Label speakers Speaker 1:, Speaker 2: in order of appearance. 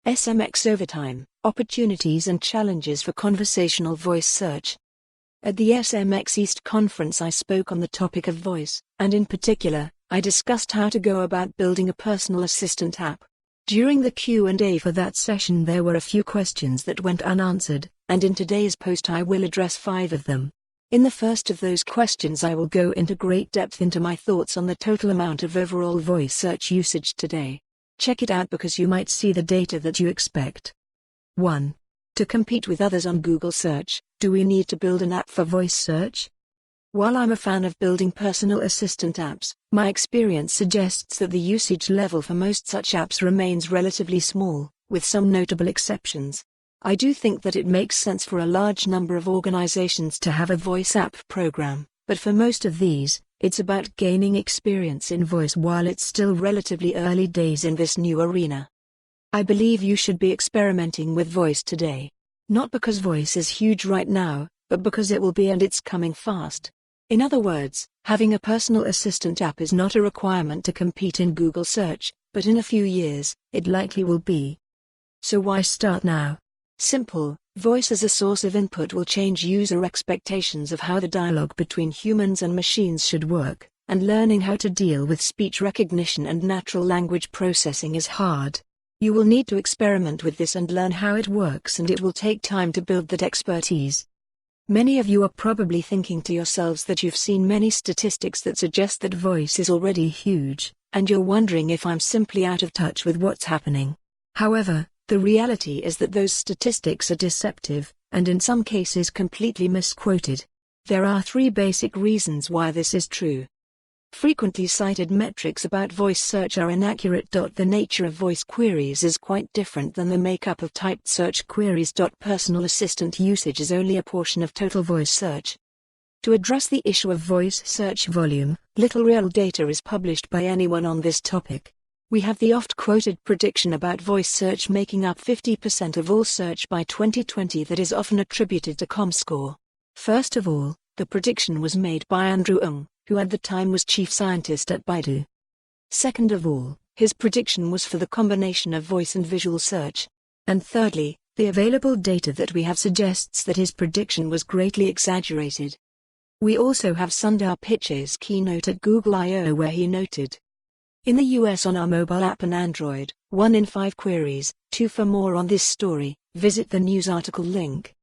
Speaker 1: SMX Overtime, Opportunities and Challenges for Conversational Voice Search. At the SMX East conference I spoke on the topic of voice, and in particular, I discussed how to go about building a personal assistant app. During the Q&A for that session there were a few questions that went unanswered, and in today's post I will address 5 of them. In the first of those questions I will go into great depth into my thoughts on the total amount of overall voice search usage today. Check it out because you might see the data that you expect. 1. To compete with others on Google search, do we need to build an app for voice search? While I'm a fan of building personal assistant apps, my experience suggests that the usage level for most such apps remains relatively small, with some notable exceptions. I do think that it makes sense for a large number of organizations to have a voice app program, but for most of these, it's about gaining experience in voice while it's still relatively early days in this new arena. I believe you should be experimenting with voice today. Not because voice is huge right now, but because it will be, and it's coming fast. In other words, having a personal assistant app is not a requirement to compete in Google search, but in a few years, it likely will be. So why start now? Simple. Voice as a source of input will change user expectations of how the dialogue between humans and machines should work, and learning how to deal with speech recognition and natural language processing is hard. You will need to experiment with this and learn how it works, and it will take time to build that expertise. Many of you are probably thinking to yourselves that you've seen many statistics that suggest that voice is already huge, and you're wondering if I'm simply out of touch with what's happening. However, the reality is that those statistics are deceptive, and in some cases completely misquoted. There are 3 basic reasons why this is true. Frequently cited metrics about voice search are inaccurate. The nature of voice queries is quite different than the makeup of typed search queries. Personal assistant usage is only a portion of total voice search. To address the issue of voice search volume, little real data is published by anyone on this topic. We have the oft-quoted prediction about voice search making up 50% of all search by 2020 that is often attributed to ComScore. First of all, the prediction was made by Andrew Ng, who at the time was chief scientist at Baidu. Second of all, his prediction was for the combination of voice and visual search. And thirdly, the available data that we have suggests that his prediction was greatly exaggerated. We also have Sundar Pichai's keynote at Google I/O where he noted, "In the US on our mobile app and Android, 1 in 5 queries." For more on this story, visit the news article link.